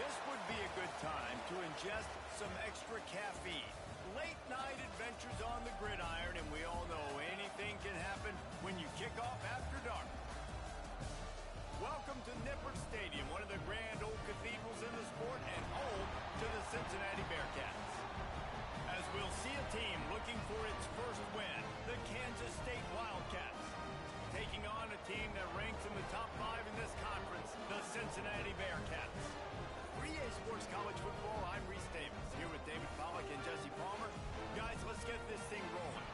This would be a good time to ingest some extra caffeine. Late night adventures on the gridiron, and we all know anything can happen when you kick off after dark. Welcome to Nippert Stadium, one of the grand old cathedrals in the sport and home to the Cincinnati Bearcats. As we'll see a team looking for its first win, the Kansas State Wildcats, taking on a team that ranks in the top 5 in this conference, the Cincinnati Bearcats. For EA Sports College Football, I'm Reese Davis, here with David Pollack and Jesse Palmer. Guys, let's get this thing rolling.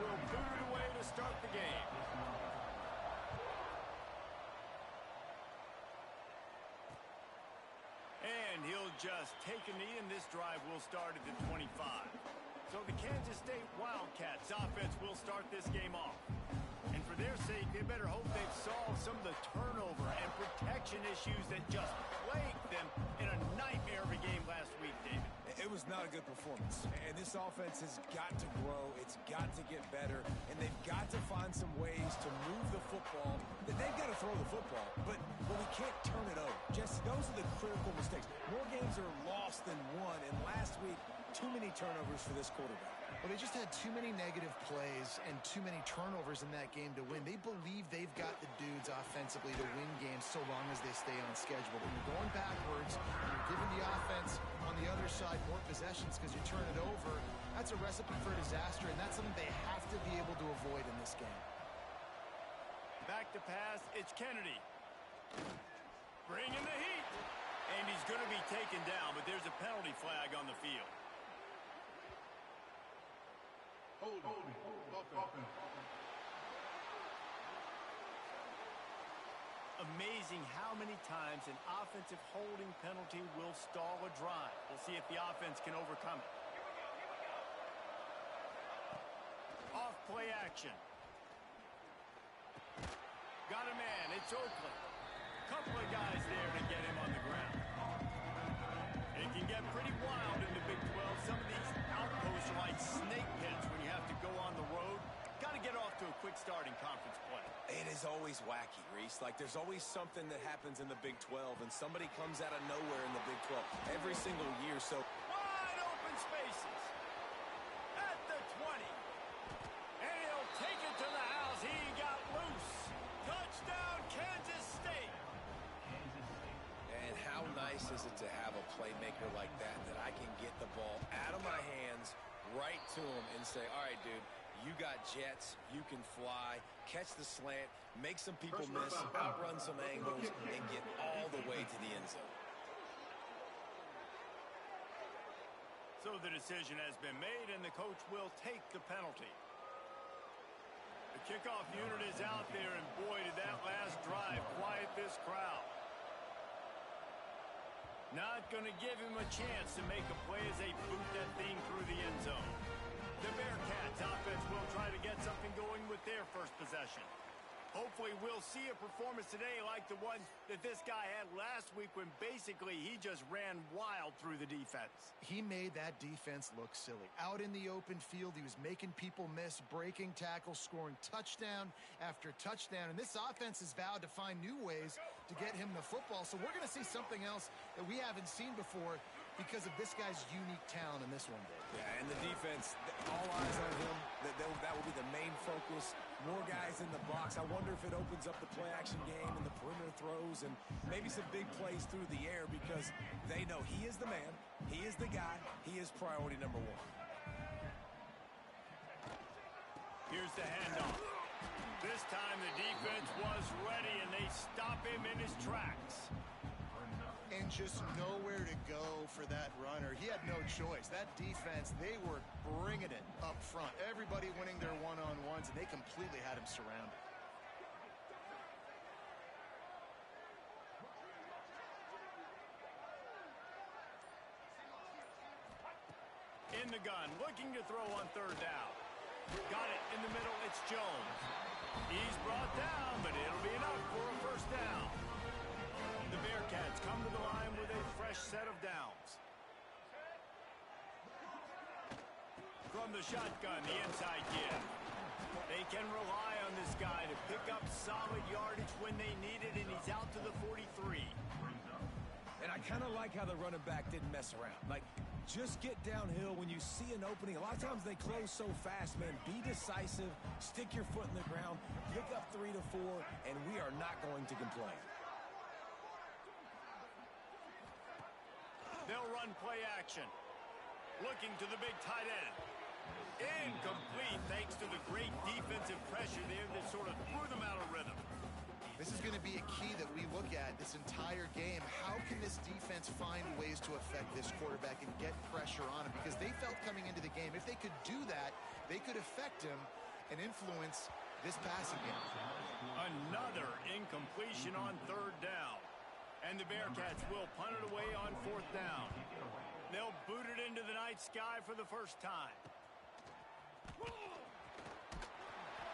Will boot it away to start the game. And he'll just take a knee, and this drive will start at the 25. So the Kansas State Wildcats offense will start this game off. And for their sake, they better hope they've solved some of the turnover and protection issues that just plagued them in a nightmare of a game last week, David. It was not a good performance, and this offense has got to grow. It's got to get better, and they've got to find some ways to move the football. That they've got to throw the football, but we can't turn it over. Jesse, those are the critical mistakes. More games are lost than won, and last week, too many turnovers for this quarterback. Well, they just had too many negative plays and too many turnovers in that game to win. They believe they've got the dudes offensively to win games so long as they stay on schedule. But when you're going backwards and you're giving the offense on the other side more possessions because you turn it over, that's a recipe for disaster, and that's something they have to be able to avoid in this game. Back to pass, it's Kennedy. Bringing the heat. And he's going to be taken down, but there's a penalty flag on the field. Hold on. Amazing how many times an offensive holding penalty will stall a drive. We'll see if the offense can overcome it. Off play action. Got a man. It's Oakland. Couple of guys there to get him on the ground. It can get pretty wild in the Big 12. Some of these outposts are like snake pits when you have to go on the road. Got to get off to a quick start in conference play. It is always wacky, Reese. Like, there's always something that happens in the Big 12, and somebody comes out of nowhere in the Big 12 every single year. So wide open spaces at the 20. And he'll take it to the house. He got loose. Touchdown, Kansas State. And how nice is it to have a playmaker like that I can get the ball out of my hands right to him and say, all right, dude, you got jets, you can fly, catch the slant, make some people miss, outrun some angles, and get all the way to the end zone. So the decision has been made, and the coach will take the penalty. The kickoff unit is out there, and boy, did that last drive quiet this crowd. Not going to give him a chance to make a play as they boot that thing through the end zone. The Bearcats offense will try to get something going with their first possession. Hopefully we'll see a performance today like the one that this guy had last week when basically he just ran wild through the defense. He made that defense look silly. Out in the open field, he was making people miss, breaking tackles, scoring touchdown after touchdown. And this offense has vowed to find new ways to get him the football. So we're going to see something else that we haven't seen before because of this guy's unique talent in this one, Dave. Yeah, and the defense, all eyes on him. That will be the main focus. More guys in the box. I wonder if it opens up the play-action game and the perimeter throws and maybe some big plays through the air because they know he is the man, he is the guy, he is priority number one. Here's the handoff. This time the defense was ready, and they stop him in his tracks. And just nowhere to go for that runner. He had no choice. That defense, they were bringing it up front. Everybody winning their one-on-ones, and they completely had him surrounded. In the gun, looking to throw on third down. Got it in the middle, it's Jones. He's brought down, but it'll be enough for a first down. The Bearcats come to the line with a fresh set of downs. From the shotgun, the inside give. They can rely on this guy to pick up solid yardage when they need it, and he's out to the 43. And I kind of like how the running back didn't mess around. Like, just get downhill when you see an opening. A lot of times they close so fast, man. Be decisive, stick your foot in the ground, pick up 3 to 4, and we are not going to complain. They'll run play action. Looking to the big tight end. Incomplete thanks to the great defensive pressure there that sort of threw them out of rhythm. This is going to be a key that we look at this entire game. How can this defense find ways to affect this quarterback and get pressure on him? Because they felt coming into the game, if they could do that, they could affect him and influence this passing game. Another incompletion on third down. And the Bearcats will punt it away on fourth down. They'll boot it into the night sky for the first time.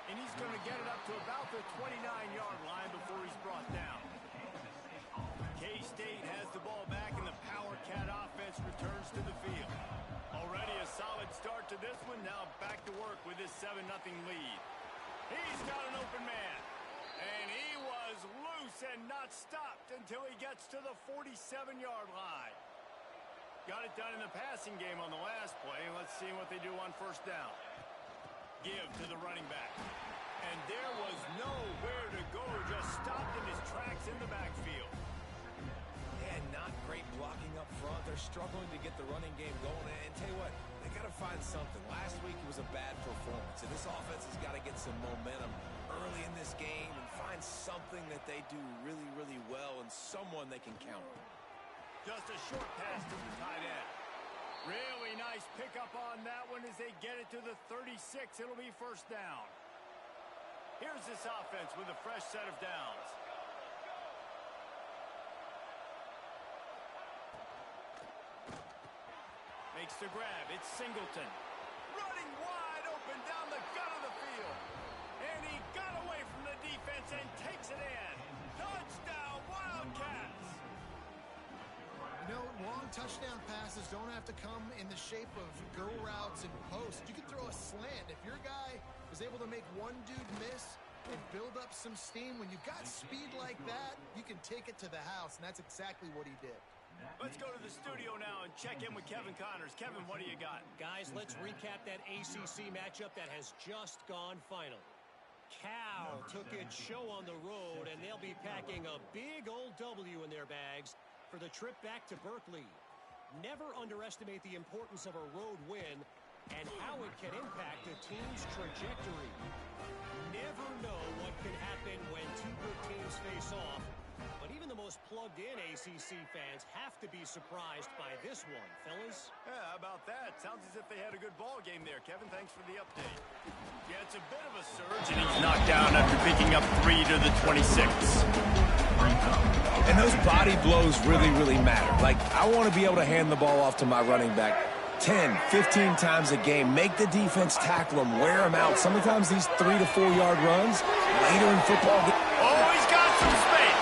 And he's going to get it up to about the 29-yard line before he's brought down. K-State has the ball back, and the Power Cat offense returns to the field. Already a solid start to this one. Now back to work with this 7-0 lead. He's got an open man. And he was loose and not stopped until he gets to the 47-yard line. Got it done in the passing game on the last play. Let's see what they do on first down. Give to the running back. And there was nowhere to go. Just stopped in his tracks in the backfield. Yeah, not great blocking up front. They're struggling to get the running game going. And tell you what, they got to find something. Last week it was a bad performance. And this offense has got to get some momentum early in this game and find something that they do really, really well and someone they can count on. Just a short pass to the tight end. Really nice pickup on that one as they get it to the 36. It'll be first down. Here's this offense with a fresh set of downs. Makes the grab. It's Singleton. Running wide open down the gut of the field. And he got away from the defense and takes it in. Touchdown, Wildcats. You know, long touchdown passes don't have to come in the shape of go routes and posts. You can throw a slant. If your guy is able to make one dude miss and build up some steam, when you've got speed like that, you can take it to the house, and that's exactly what he did. Let's go to the studio now and check in with Kevin Connors. Kevin, what do you got? Guys, let's recap that ACC matchup that has just gone final. Cal took its show on the road, and they'll be packing a big old W in their bags for the trip back to Berkeley. Never underestimate the importance of a road win and how it can impact a team's trajectory. Never know what can happen when two good teams face off, but even the most plugged-in ACC fans have to be surprised by this one, fellas. Yeah, how about that? Sounds as if they had a good ball game there. Kevin, thanks for the update. Yeah, it's a bit of a surge, and he's knocked down after picking up 3 to the 26. And those body blows really, really matter. Like, I want to be able to hand the ball off to my running back 10, 15 times a game. Make the defense tackle them, wear them out. Sometimes these 3 to 4 yard runs later in football. Oh, he's got some space.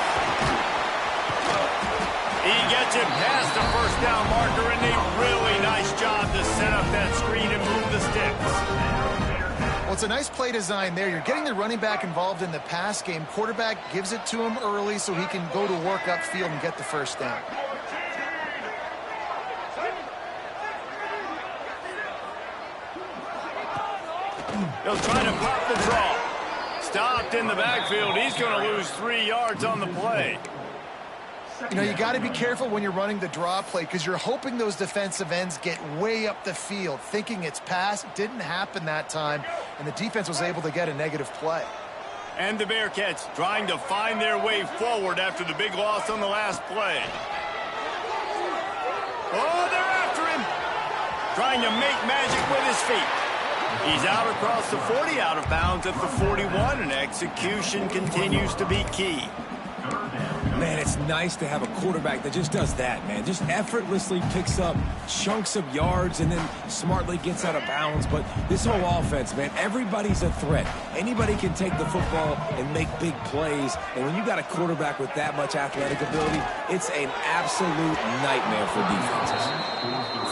He gets it past the first down marker, and a really nice job to set up that screen and move the sticks. Well, it's a nice play design there. You're getting the running back involved in the pass game. Quarterback gives it to him early so he can go to work upfield and get the first down. He'll try to pop the draw. Stopped in the backfield. He's going to lose 3 yards on the play. You know, you got to be careful when you're running the draw play because you're hoping those defensive ends get way up the field, thinking it's pass. It didn't happen that time, and the defense was able to get a negative play. And the Bearcats trying to find their way forward after the big loss on the last play. Oh, they're after him. Trying to make magic with his feet. He's out across the 40, out of bounds at the 41, and execution continues to be key. Man, it's nice to have a quarterback that just does that, man. Just effortlessly picks up chunks of yards and then smartly gets out of bounds. But this whole offense, man, everybody's a threat. Anybody can take the football and make big plays. And when you got a quarterback with that much athletic ability, it's an absolute nightmare for defenses.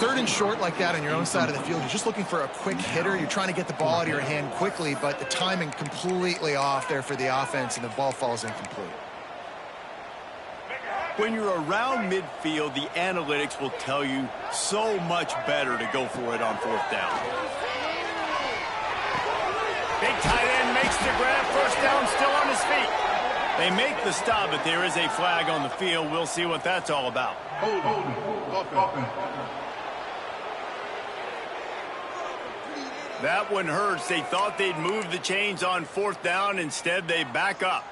3rd and short like that on your own side of the field, you're just looking for a quick hitter. You're trying to get the ball out of your hand quickly, but the timing completely off there for the offense, and the ball falls incomplete. When you're around midfield, the analytics will tell you so much better to go for it on 4th down. Big tight end makes the grab. 1st down, still on his feet. They make the stop, but there is a flag on the field. We'll see what that's all about. That one hurts. They thought they'd move the chains on 4th down. Instead, they back up.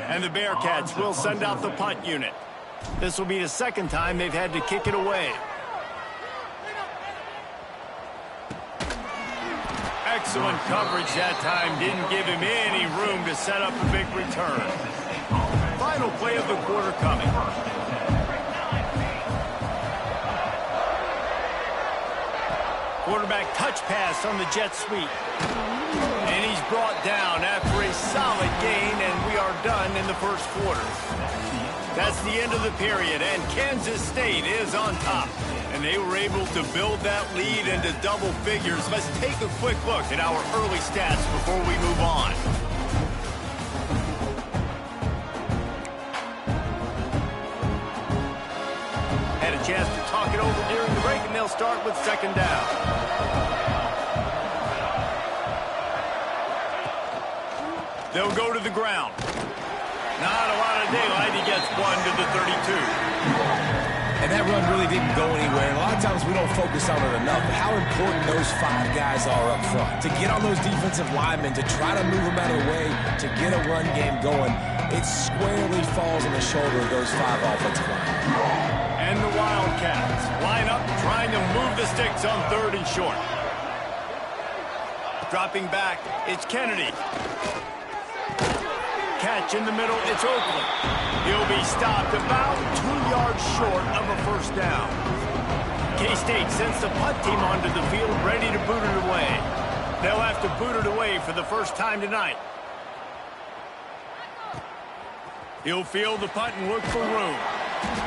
And the Bearcats will send out the punt unit. This will be the 2nd time they've had to kick it away. Excellent coverage that time. Didn't give him any room to set up a big return. Final play of the quarter coming. Quarterback touch pass on the jet sweep. And he's brought down after a solid gain, and we are done in the 1st quarter. That's the end of the period, and Kansas State is on top. And they were able to build that lead into double figures. Let's take a quick look at our early stats before we move on. Had a chance to talk it over during the break, and they'll start with 2nd down. They'll go to the ground. Not a lot of daylight. He gets 1 to the 32. And that run really didn't go anywhere. And a lot of times we don't focus on it enough, but how important those 5 guys are up front. To get on those defensive linemen, to try to move them out of the way, to get a run game going, it squarely falls on the shoulder of those 5 offensive linemen. And the Wildcats line up, trying to move the sticks on 3rd and short. Dropping back, it's Kennedy. Catch in the middle, it's Oakland. He'll be stopped about 2 yards short of a 1st down. K-State sends the punt team onto the field, ready to boot it away. They'll have to boot it away for the 1st time tonight. He'll field the punt and look for room.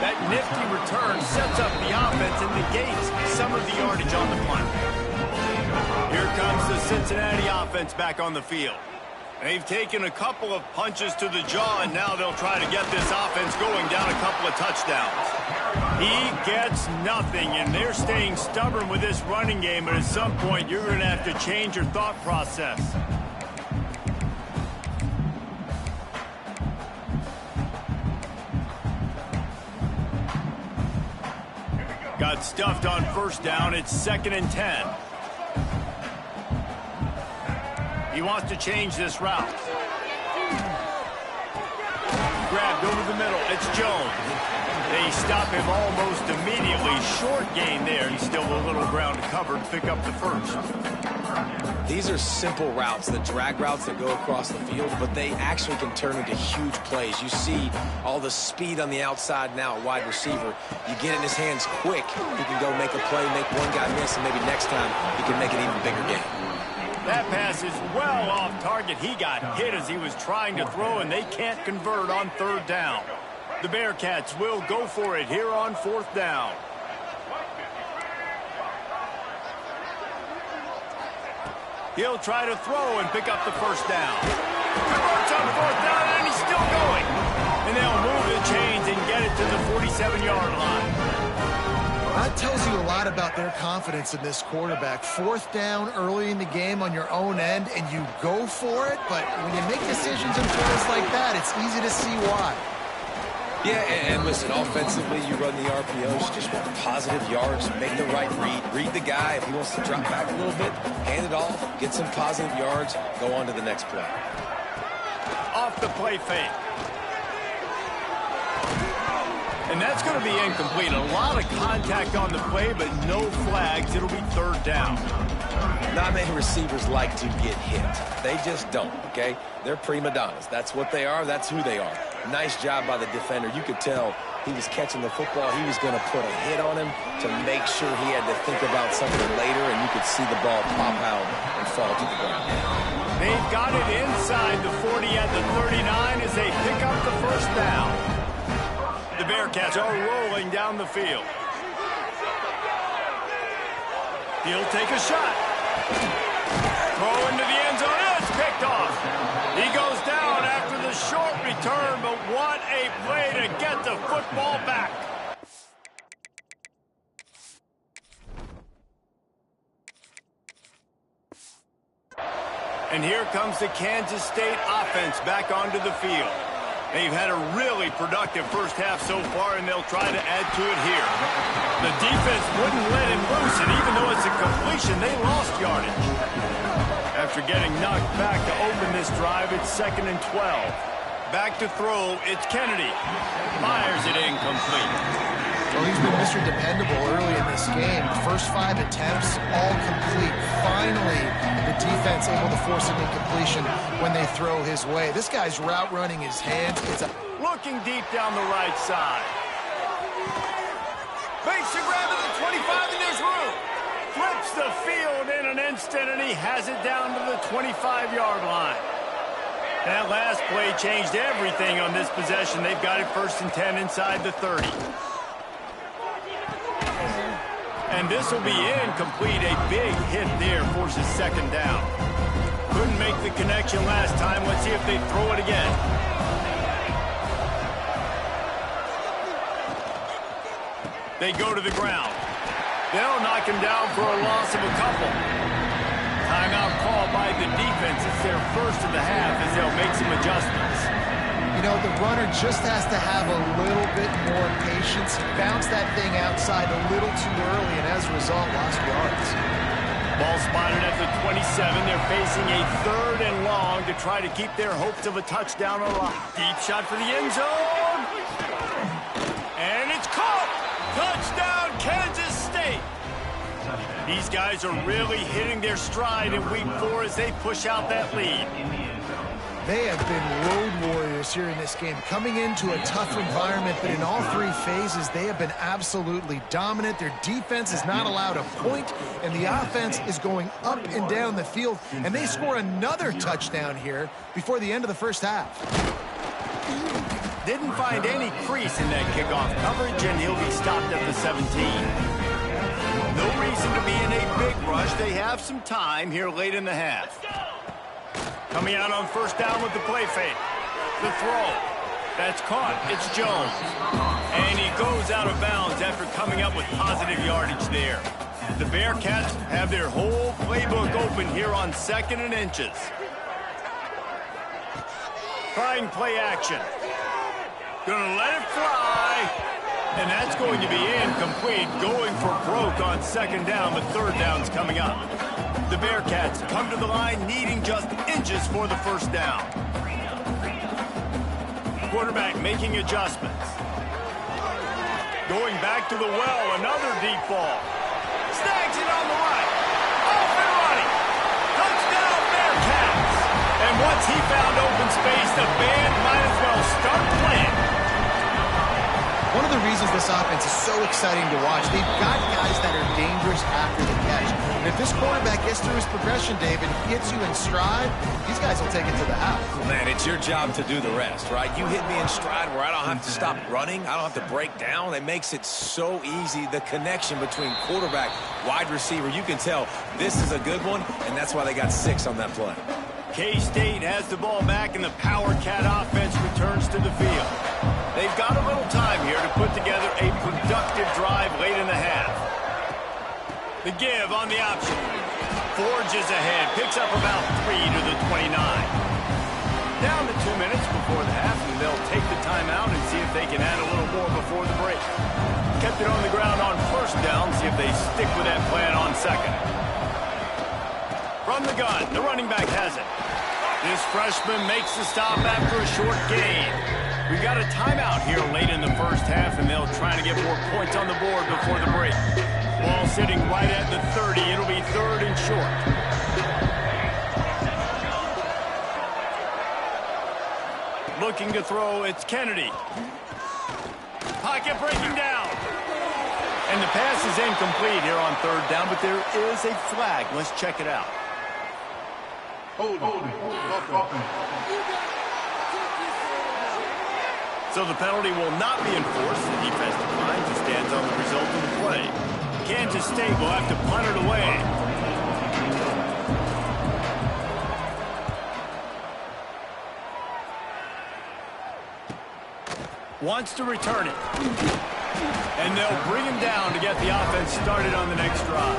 That nifty return sets up the offense and negates some of the yardage on the punt. Here comes the Cincinnati offense back on the field. They've taken a couple of punches to the jaw, and now they'll try to get this offense going down a couple of touchdowns. He gets nothing, and they're staying stubborn with this running game, but at some point you're going to have to change your thought process. Got stuffed on 1st down. It's 2nd and 10. He wants to change this route. Grabbed over the middle. It's Jones. They stop him almost immediately. Short gain there, and still a little ground to cover to pick up the 1st. These are simple routes, the drag routes that go across the field, but they actually can turn into huge plays. You see all the speed on the outside now at wide receiver. You get in his hands quick, he can go make a play, make one guy miss, and maybe next time he can make an even bigger game. That pass is well off target. He got hit as he was trying to throw, and they can't convert on 3rd down. The Bearcats will go for it here on 4th down. He'll try to throw and pick up the 1st down. Converts on 4th down, and he's still going. And they'll move the chains and get it to the 47-yard line. That tells you a lot about their confidence in this quarterback. 4th down early in the game on your own end, and you go for it. But when you make decisions in plays like that, it's easy to see why. Yeah, and listen, offensively, you run the RPOs, just want positive yards, make the right read the guy. If he wants to drop back a little bit, hand it off, get some positive yards, go on to the next play. Off the play fake. And that's going to be incomplete. A lot of contact on the play, but no flags. It'll be 3rd down. Not many receivers like to get hit. They just don't, okay? They're prima donnas. That's what they are. That's who they are. Nice job by the defender. You could tell he was catching the football. He was going to put a hit on him to make sure he had to think about something later, and you could see the ball pop out and fall to the ground. They've got it inside the 40 at the 39 as they pick up the first down. The Bearcats are rolling down the field. He'll take a shot. Throw into the end zone. It's picked off. He goes down after the short return, but what a play to get the football back. And here comes the Kansas State offense back onto the field. They've had a really productive first half so far, and they'll try to add to it here. The defense wouldn't let him loose, and even though it's a completion, they lost yardage. After getting knocked back to open this drive, it's 2nd and 12. Back to throw, it's Kennedy. Fires it incomplete. Well, he's been Mr. Dependable early in this game. The first 5 attempts, all complete. Finally, the defense able to force an incompletion when they throw his way. This guy's route running his hands. Looking deep down the right side. Makes the grab at the 25, and there's room. Flips the field in an instant, and he has it down to the 25-yard line. That last play changed everything on this possession. They've got it 1st and 10 inside the 30. And this will be incomplete. A big hit there forces 2nd down. Couldn't make the connection last time. Let's see if they throw it again. They go to the ground. They'll knock him down for a loss of a couple. Timeout call by the defense. It's their first of the half as they'll make some adjustments. You know, the runner just has to have a little bit more patience. Bounce that thing outside a little too early, and as a result, lost yards. Ball spotted at the 27. They're facing a 3rd and long to try to keep their hopes of a touchdown alive. Deep shot for the end zone. And it's caught. Touchdown, Kansas State. These guys are really hitting their stride in week 4 as they push out that lead. They have been road warriors here in this game, coming into a tough environment, but in all 3 phases, they have been absolutely dominant. Their defense is not allowed a point, and the offense is going up and down the field, and they score another touchdown here before the end of the first half. Didn't find any crease in that kickoff coverage, and he'll be stopped at the 17. No reason to be in a big rush. They have some time here late in the half. Coming out on 1st down with the play fake. The throw. That's caught. It's Jones. And he goes out of bounds after coming up with positive yardage there. The Bearcats have their whole playbook open here on 2nd and inches. Trying play action. Gonna let it fly. And that's going to be incomplete. Going for broke on 2nd down, but 3rd down's coming up. The Bearcats come to the line needing just inches for the 1st down. Quarterback making adjustments. Going back to the well, another deep ball. Snags it on the right. Off and running. Touchdown, Bearcats. And once he found open space, the band might as well start playing. One of the reasons this offense is so exciting to watch, they've got guys that are dangerous after the catch. And if this quarterback gets through his progression, David, gets you in stride, these guys will take it to the house. Man, it's your job to do the rest, right? You hit me in stride where I don't have to stop running. I don't have to break down. It makes it so easy, the connection between quarterback, wide receiver. You can tell this is a good one, and that's why they got 6 on that play. K-State has the ball back, and the Power Cat offense returns to the field. They've got a little time here to put together a productive drive late in the half. The give on the option. Forges ahead, picks up about 3 to the 29. Down to 2 minutes before the half, and they'll take the timeout and see if they can add a little more before the break. Kept it on the ground on 1st down, see if they stick with that plan on 2nd. From the gun, the running back has it. This freshman makes the stop after a short gain. We've got a timeout here late in the first half, and they'll try to get more points on the board before the break. Ball sitting right at the 30. It'll be 3rd and short. looking to throw. It's Kennedy. Pocket breaking down. And the pass is incomplete here on third down, but there is a flag. Let's check it out. Holding. Offense. So the penalty will not be enforced. The defense declines and stands on the result of the play. Kansas State will have to punt it away. Wants to return it. And they'll bring him down to get the offense started on the next drive.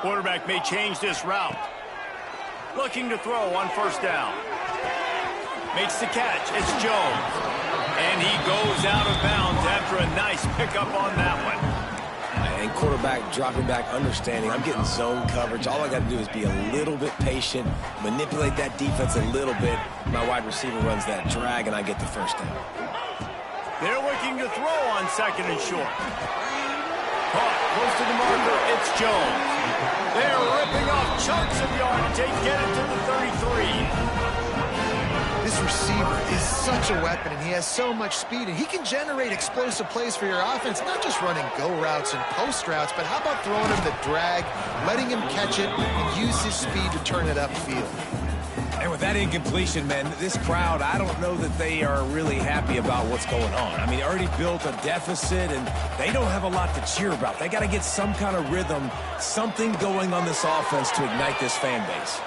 Quarterback may change this route. Looking to throw on first down. Makes the catch. It's Jones. And he goes out of bounds after a nice pickup on that one. And quarterback dropping back, understanding I'm getting zone coverage. All I got to do is be a little bit patient, manipulate that defense a little bit. My wide receiver runs that drag, and I get the first down. They're looking to throw on second and short. Caught close to the marker. It's Jones. They're ripping off chunks of yardage. They get it to the 33. This receiver is such a weapon, and he has so much speed, and he can generate explosive plays for your offense, not just running go routes and post routes, but how about throwing him the drag, letting him catch it, and use his speed to turn it upfield. And with that incompletion, man, this crowd, I don't know that they are really happy about what's going on. I mean, they already built a deficit, and they don't have a lot to cheer about. They got to get some kind of rhythm, something going on this offense to ignite this fan base.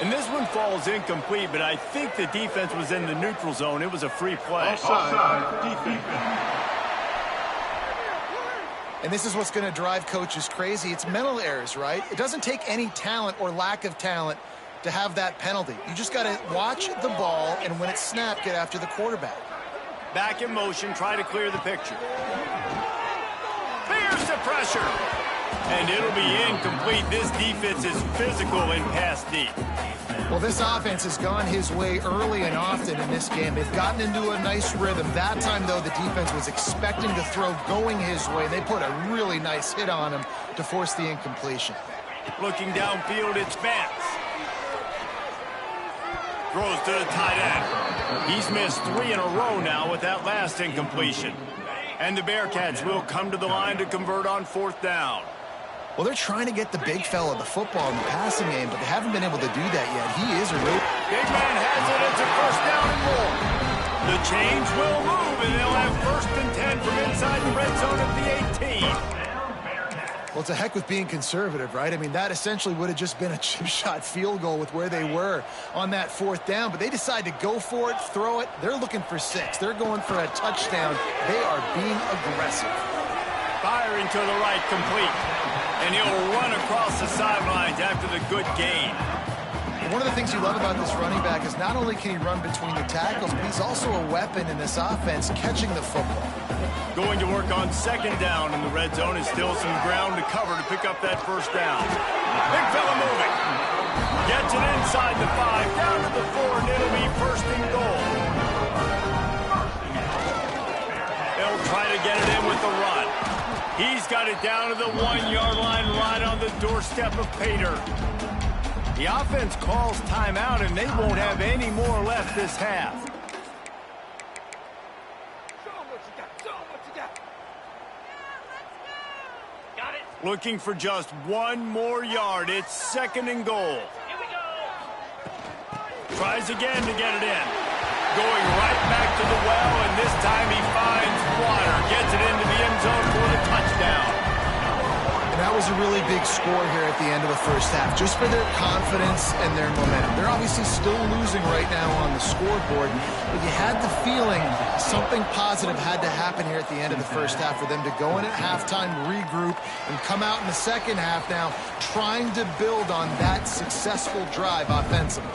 And this one falls incomplete, but I think the defense was in the neutral zone. It was a free play. Offside. Defense. And this is what's going to drive coaches crazy. It's mental errors, right? It doesn't take any talent or lack of talent to have that penalty. You just got to watch the ball, and when it's snapped, get after the quarterback. Back in motion, try to clear the picture. Fears the pressure. And it'll be incomplete. This defense is physical and pass deep. Well, this offense has gone his way early and often in this game. They've gotten into a nice rhythm. That time, though, the defense was expecting to throw going his way. They put a really nice hit on him to force the incompletion. Looking downfield, it's Vance. Throws to the tight end. He's missed 3 in a row now with that last incompletion. And the Bearcats will come to the line to convert on fourth down. Well, they're trying to get the big fella the football in the passing game, but they haven't been able to do that yet. He is a real... Big man has it. It's a first down and more. The chains will move, and they'll have first and 10 from inside the red zone at the 18. Well, it's a heck with being conservative, right? I mean, that essentially would have just been a chip shot field goal with where they were on that fourth down, but they decide to go for it, throw it. They're looking for 6. They're going for a touchdown. They are being aggressive. Firing to the right, complete. And he'll run across the sidelines after the good gain. One of the things you love about this running back is not only can he run between the tackles, but he's also a weapon in this offense catching the football. Going to work on second down in the red zone is still some ground to cover to pick up that first down. Big fella moving. Gets it inside the 5, down to the 4, and it'll be first and goal. They'll try to get it in with the run. He's got it down to the 1-yard line right on the doorstep of Pater. The offense calls timeout, and they won't have any more left this half. Looking for just 1 more yard. It's second and goal. Tries again to get it in. Going right back to the well, and this time he finds water. Gets it into the end zone for the touchdown. And that was a really big score here at the end of the first half, just for their confidence and their momentum. They're obviously still losing right now on the scoreboard, but you had the feeling something positive had to happen here at the end of the first half for them to go in at halftime, regroup, and come out in the second half now trying to build on that successful drive offensively.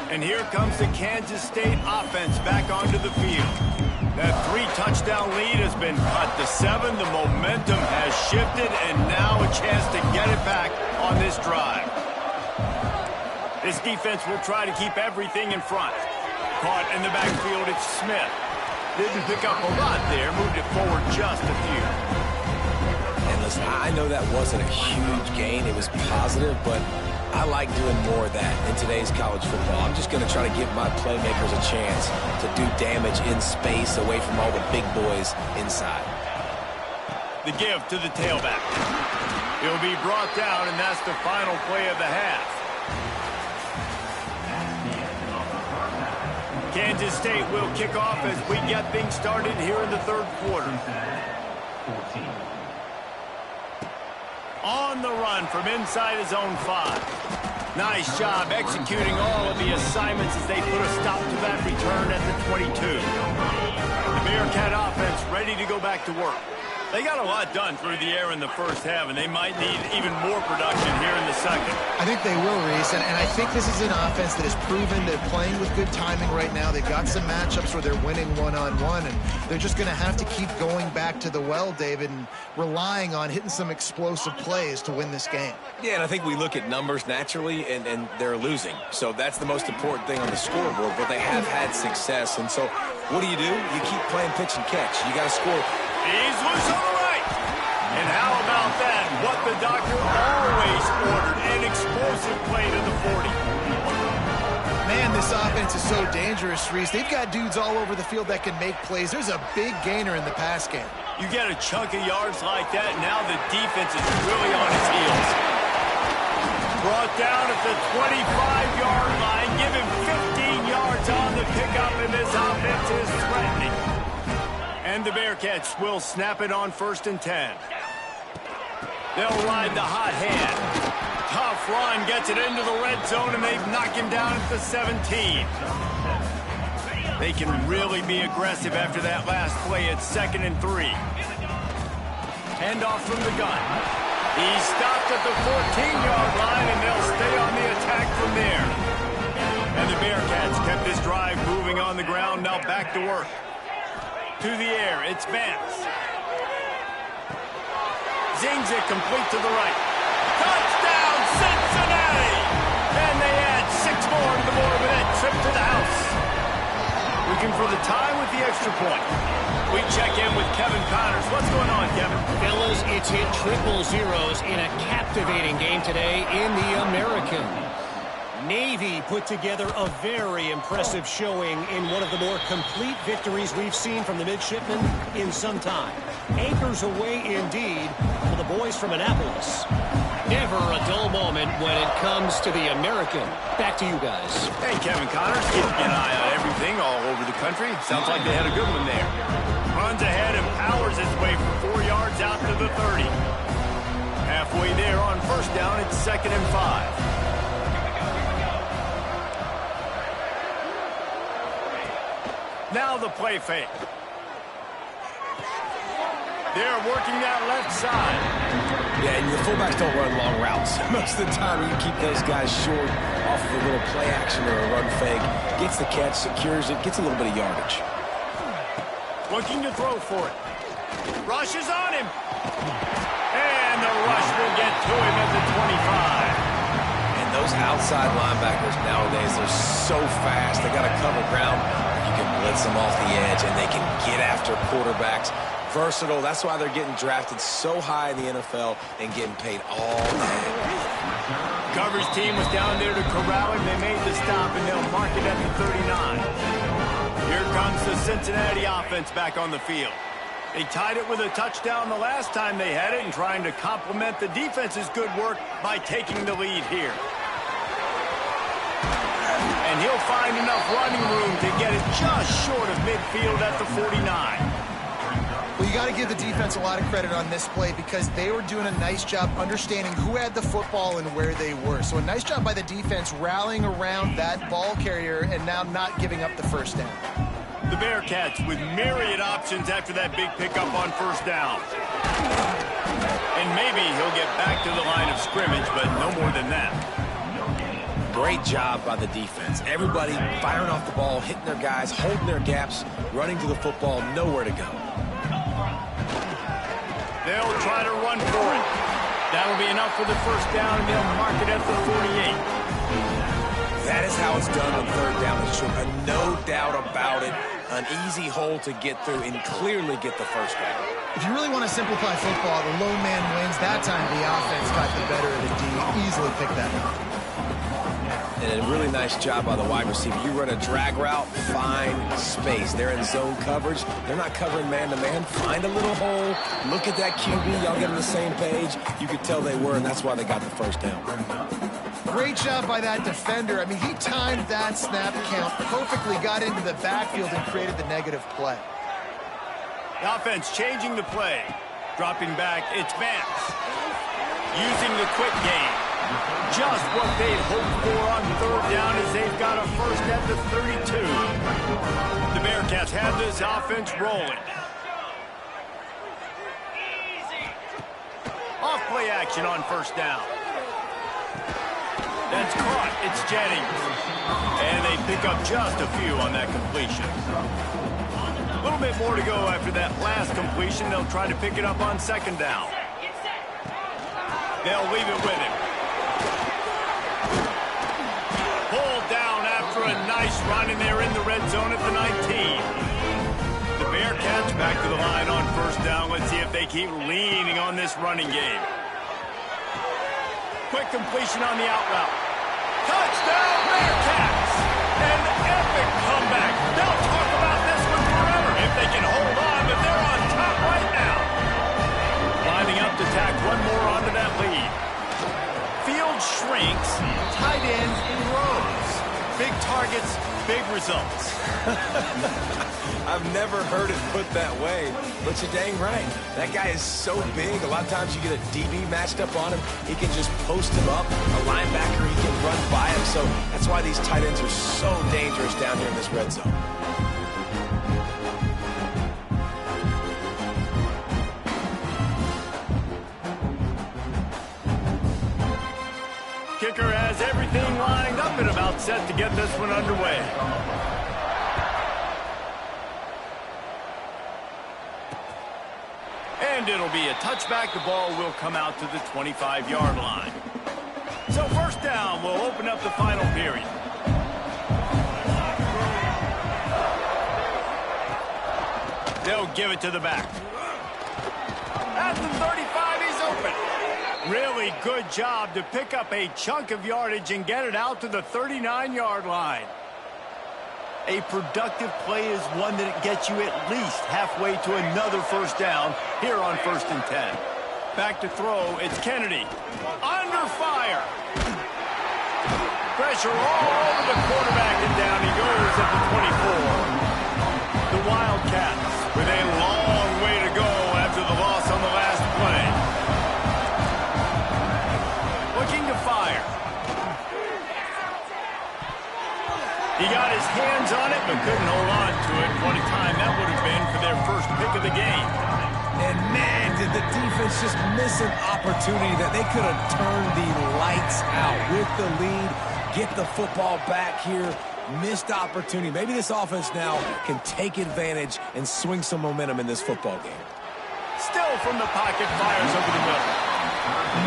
And here comes the Kansas State offense back onto the field. That 3-touchdown lead has been cut to 7. The momentum has shifted, and now a chance to get it back on this drive. This defense will try to keep everything in front. Caught in the backfield, it's Smith. Didn't pick up a lot there, moved it forward just a few. And listen, I know that wasn't a huge gain. It was positive, but I like doing more of that in today's college football. I'm just going to try to give my playmakers a chance to do damage in space away from all the big boys inside. The give to the tailback. He'll be brought down, and that's the final play of the half. Kansas State will kick off as we get things started here in the third quarter. On the run from inside his own 5. Nice job executing all of the assignments as they put a stop to that return at the 22. The Bearcat offense ready to go back to work. They got a lot done through the air in the first half, and they might need even more production here in the second. I think they will, Reese, and I think this is an offense that has proven they're playing with good timing right now. They've got some matchups where they're winning one-on-one, and they're just going to have to keep going back to the well, David, and relying on hitting some explosive plays to win this game. Yeah, and I think we look at numbers naturally, and they're losing. So that's the most important thing on the scoreboard, but they have had success. And so what do? You keep playing pitch and catch. You got to score. He's loose on the right. And how about that? What the doctor always ordered, an explosive play to the 40. Man, this offense is so dangerous, Reese. They've got dudes all over the field that can make plays. There's a big gainer in the pass game. You get a chunk of yards like that, now the defense is really on its heels. Brought down at the 25-yard line. Give him 15 yards on the pickup, and this offense is threatening. And the Bearcats will snap it on 1st and 10. They'll ride the hot hand. Tough run gets it into the red zone, and they've knocked him down at the 17. They can really be aggressive after that last play at 2nd and 3. Handoff from the gun. He's stopped at the 14-yard line, and they'll stay on the attack from there. And the Bearcats kept this drive moving on the ground, now back to work. To the air, it's Vance. Zings it complete to the right. Touchdown, Cincinnati! And they add 6 more to the board with that trip to the house. Looking for the tie with the extra point. We check in with Kevin Connors. What's going on, Kevin? Fellas, it's hit triple zeros in a captivating game today in the American. Navy put together a very impressive showing in one of the more complete victories we've seen from the midshipmen in some time. Anchors away indeed for the boys from Annapolis. Never a dull moment when it comes to the American. Back to you guys. Hey, Kevin Connors, keeping an eye on everything all over the country. Sounds like they had a good one there. Runs ahead and powers his way for 4 yards out to the 30. Halfway there on 1st down, it's 2nd and 5. Now the play fake. They're working that left side. Yeah, and the fullbacks don't run long routes. Most of the time, you keep those guys short off of a little play action or a run fake. Gets the catch, secures it, gets a little bit of yardage. Looking to throw for it. Rush is on him. And the rush will get to him at the 25. And those outside linebackers nowadays, they're so fast. They got to cover ground. You can blitz them off the edge, and they can get after quarterbacks. Versatile. That's why they're getting drafted so high in the NFL and getting paid all day. Coverage team was down there to corral him. They made the stop, and they'll mark it at the 39. Here comes the Cincinnati offense back on the field. They tied it with a touchdown the last time they had it and trying to complement the defense's good work by taking the lead here. And he'll find enough running room to get it just short of midfield at the 49. Well, you got to give the defense a lot of credit on this play because they were doing a nice job understanding who had the football and where they were. So a nice job by the defense rallying around that ball carrier and now not giving up the 1st down. The Bearcats with myriad options after that big pickup on 1st down. And maybe he'll get back to the line of scrimmage, but no more than that. Great job by the defense. Everybody firing off the ball, hitting their guys, holding their gaps, running to the football, nowhere to go. They'll try to run for it. That'll be enough for the 1st down, and they'll mark it at the 48. That is how it's done on 3rd down. It's true. No doubt about it. an easy hole to get through and clearly get the first down. If you really want to simplify football, the low man wins. That time the offense got the better of the D. Easily picked that up. And a really nice job by the wide receiver. You run a drag route, find space. They're in zone coverage. They're not covering man-to-man. Find a little hole. Look at that QB. Y'all get on the same page. You could tell they were, and that's why they got the first down. Great job by that defender. I mean, he timed that snap count perfectly, got into the backfield, and created the negative play. The offense changing the play. Dropping back, it's Vance. Using the quick game. Just what they'd hoped for on third down as they've got a first at the 32. The Bearcats have this offense rolling. Off play action on first down. That's caught. It's Jennings. And they pick up just a few on that completion. A little bit more to go after that last completion. They'll try to pick it up on second down. They'll leave it with him. Pulled down after a nice run, and they're in the red zone at the 19. The Bearcats back to the line on first down. Let's see if they keep leaning on this running game. Quick completion on the out route. Touchdown, Bearcats! An epic comeback. They'll talk about this one forever if they can hold on, but they're on top right now. Lining up to tack one more onto that lead. Field shrinks, tight ends in rows. Big targets, big results. I've never heard it put that way, but you're dang right. That guy is so big. A lot of times you get a DB matched up on him. He can just post him up. A linebacker, he can run by him. So that's why these tight ends are so dangerous down here in this red zone. Kicker has everything lined up and about set to get this one underway. And it'll be a touchback. The ball will come out to the 25-yard line. So first down will open up the final period. They'll give it to the back. At the 35, he's open. Really good job to pick up a chunk of yardage and get it out to the 39-yard line. A productive play is one that gets you at least halfway to another first down here on 1st and 10. Back to throw, it's Kennedy. Under fire. Pressure all over the quarterback, and down he goes at the 24. The Wildcats with a long way to go after the loss on the last play. Looking to fire. He got his hands on it, but couldn't hold on to it. What a time that would have been for their first pick of the game. And man, did the defense just miss an opportunity that they could have turned the lights out with the lead, get the football back here. Missed opportunity. Maybe this offense now can take advantage and swing some momentum in this football game. Still from the pocket, fires over the middle.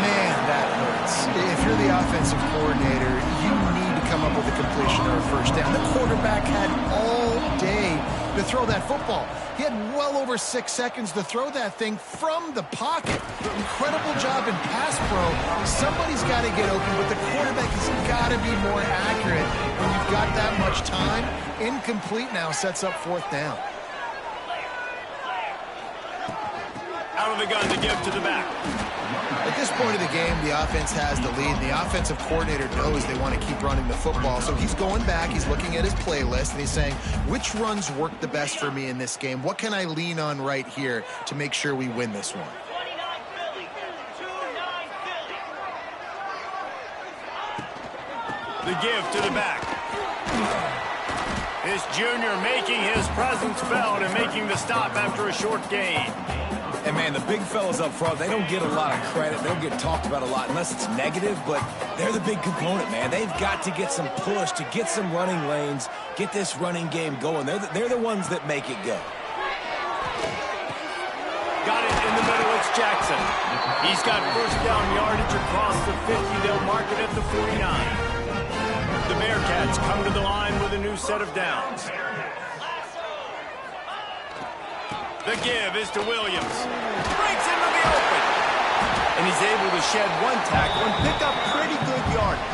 Man, that hurts. If you're the offensive coordinator, you need to come up with a completion or a first down. The quarterback had all day to throw that football. He had well over 6 seconds to throw that thing from the pocket. Incredible job in pass pro. Somebody's got to get open, but the quarterback has got to be more accurate when you've got that much time. Incomplete now sets up 4th down. Out of the gun to give to the back. At this point of the game, the offense has the lead. The offensive coordinator knows they want to keep running the football. So he's going back, he's looking at his playlist, and he's saying, which runs work the best for me in this game? What can I lean on right here to make sure we win this one? The give to the back. This junior making his presence felt and making the stop after a short gain. And, man, the big fellas up front, they don't get a lot of credit. They don't get talked about a lot unless it's negative, but they're the big component, man. They've got to get some push, to get some running lanes, get this running game going. They're the ones that make it go. Got it in the middle. It's Jackson. He's got first down yardage across the 50. They'll mark it at the 49. The Bearcats come to the line with a new set of downs. The give is to Williams. Breaks into the open. And he's able to shed one tackle and pick up pretty good yardage.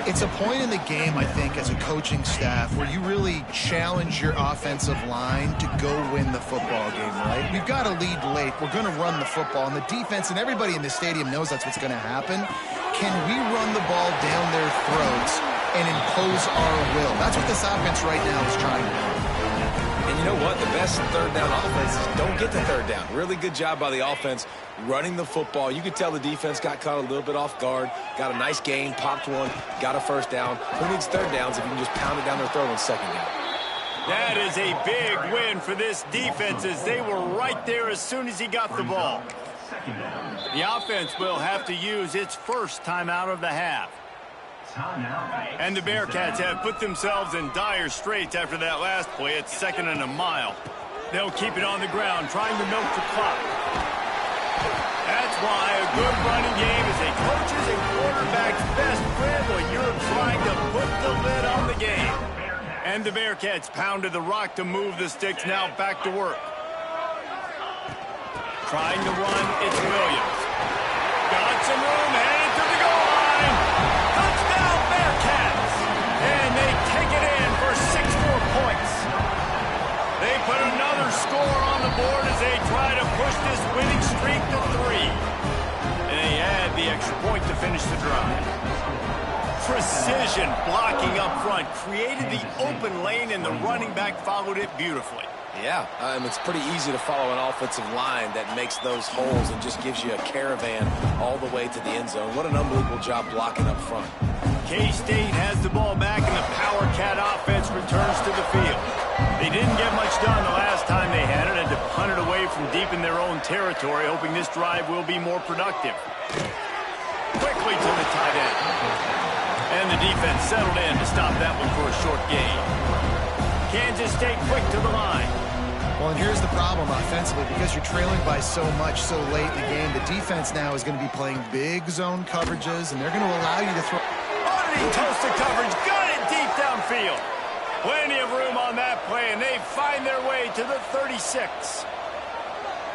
It's a point in the game, I think, as a coaching staff where you really challenge your offensive line to go win the football game, right? We've got to lead late. We're going to run the football. And the defense and everybody in the stadium knows that's what's going to happen. Can we run the ball down their throats and impose our will? That's what this offense right now is trying to do. And you know what? The best third down offenses don't get the third down. Really good job by the offense running the football. You could tell the defense got caught a little bit off guard, got a nice gain, popped one, got a first down. Who needs third downs if you can just pound it down their throat on second down? That is a big win for this defense as they were right there as soon as he got the ball. The offense will have to use its first timeout of the half. And the Bearcats have put themselves in dire straits after that last play. It's 2nd and a mile. They'll keep it on the ground, trying to milk the clock. That's why a good running game is a coach's and quarterback's best friend when you're trying to put the lid on the game. And the Bearcats pounded the rock to move the sticks, now back to work. Trying to run, it's Williams. Got some room, headed to the goal line. Touchdown, Bearcats! And they take it in for 6 more points. They put another score on the board as they try to push this winning streak to 3. And they add the extra point to finish the drive. Precision blocking up front created the open lane, and the running back followed it beautifully. Yeah, it's pretty easy to follow an offensive line that makes those holes and just gives you a caravan all the way to the end zone. What an unbelievable job blocking up front. K-State has the ball back, and the Power Cat offense returns to the field. They didn't get much done the last time they had it, and to punt it away from deep in their own territory, hoping this drive will be more productive. Quickly to the tight end. And the defense settled in to stop that one for a short gain. Kansas State quick to the line. Well, and here's the problem offensively. Because you're trailing by so much so late in the game, the defense now is going to be playing big zone coverages, and they're going to allow you to throw. Underneath toasted coverage, got it deep downfield. Plenty of room on that play, and they find their way to the 36.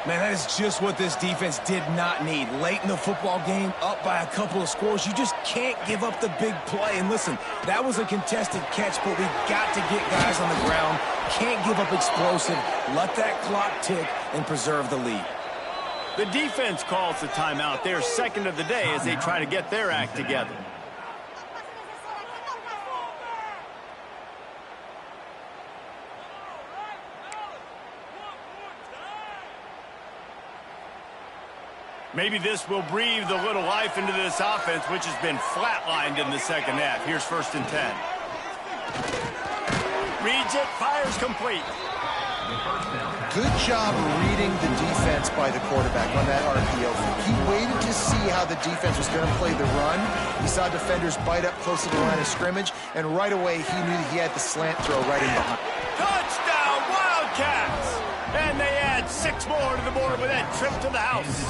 Man, that is just what this defense did not need. Late in the football game, up by a couple of scores, you just can't give up the big play. And listen, that was a contested catch, but we got to get guys on the ground. Can't give up explosive. Let that clock tick and preserve the lead. The defense calls the timeout. They're second of the day as they try to get their act together. Maybe this will breathe a little life into this offense, which has been flatlined in the second half. Here's 1st and 10. Reads it, fires complete. Good job reading the defense by the quarterback on that RPO. He waited to see how the defense was going to play the run. He saw defenders bite up close to the line of scrimmage, and right away he knew that he had the slant throw right in behind. Touchdown, Wildcats! And they add 6 more to the board with that trip to the house.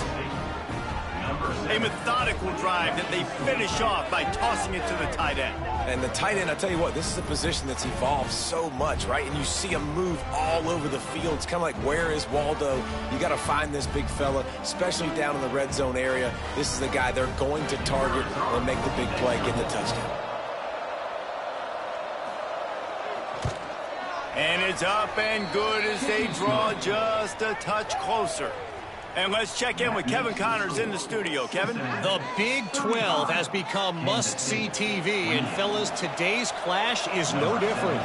A methodical drive that they finish off by tossing it to the tight end. And the tight end, I tell you what, this is a position that's evolved so much, right? And you see him move all over the field. It's kind of like, where is Waldo? You got to find this big fella, especially down in the red zone area. This is the guy they're going to target and make the big play, get the touchdown. And it's up and good as they draw just a touch closer. And let's check in with Kevin Connors in the studio. Kevin? The Big 12 has become must-see TV, and fellas, today's clash is no different.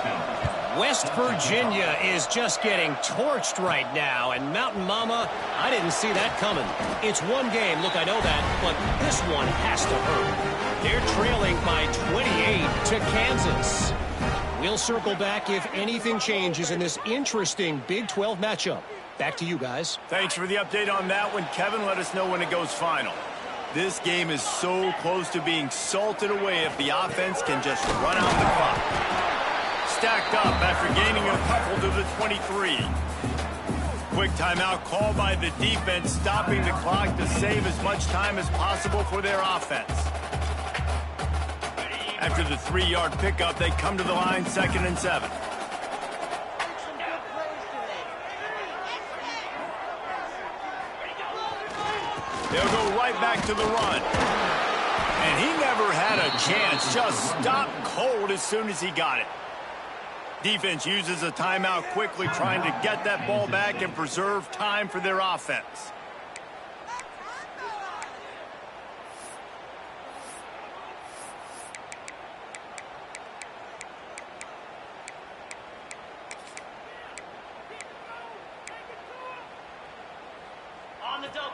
West Virginia is just getting torched right now, and Mountain Mama, I didn't see that coming. It's one game, look, I know that, but this one has to hurt. They're trailing by 28 to Kansas. We'll circle back if anything changes in this interesting Big 12 matchup. Back to you guys. Thanks for the update on that one, Kevin. Let us know when it goes final. This game is so close to being salted away if the offense can just run out the clock. Stacked up after gaining a couple to the 23. Quick timeout called by the defense, stopping the clock to save as much time as possible for their offense. After the 3-yard pickup, they come to the line 2nd and 7. They'll go right back to the run. And he never had a chance. Just stopped cold as soon as he got it. Defense uses a timeout quickly, trying to get that ball back and preserve time for their offense.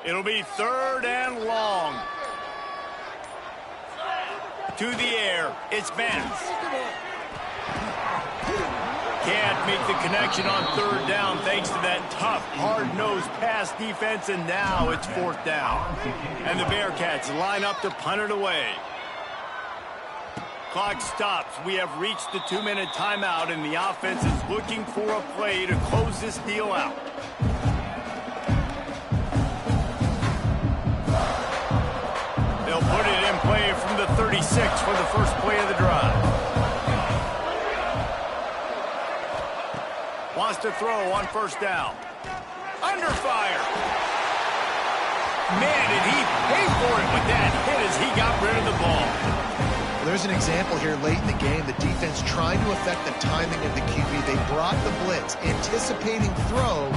It'll be 3rd and long. To the air. It's Benz. Can't make the connection on 3rd down thanks to that tough, hard-nosed pass defense, and now it's 4th down. And the Bearcats line up to punt it away. Clock stops. We have reached the 2-minute timeout, and the offense is looking for a play to close this deal out. They'll put it in play from the 36 for the first play of the drive. Wants to throw on 1st down. Under fire. Man, did he pay for it with that hit as he got rid of the ball. Well, there's an example here late in the game. The defense trying to affect the timing of the QB. They brought the blitz, anticipating throw,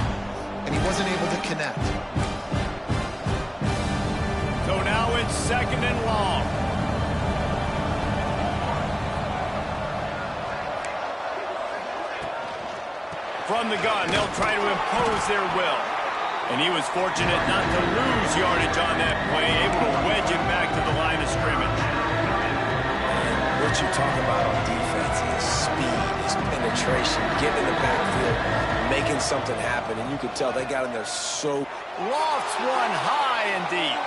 and he wasn't able to connect. So now it's 2nd and long. From the gun, they'll try to impose their will. And he was fortunate not to lose yardage on that play, able to wedge it back to the line of scrimmage. What you're talking about on defense is speed, is penetration, getting in the backfield, making something happen. And you could tell they got in there so... Lofts one high and deep.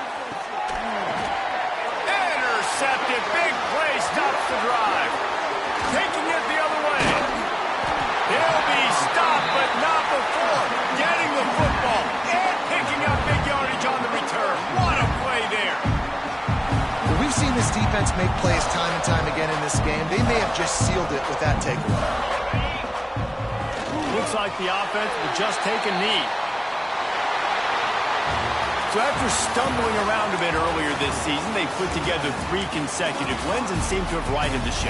Intercepted. Big play stops the drive. Taking it the other way. He'll be stopped, but not before getting the football and picking up big yardage on the return. What a play there. Well, we've seen this defense make plays time and time again in this game. They may have just sealed it with that takeaway. Looks like the offense will just take a knee. So after stumbling around a bit earlier this season, they put together 3 consecutive wins and seem to have righted the ship.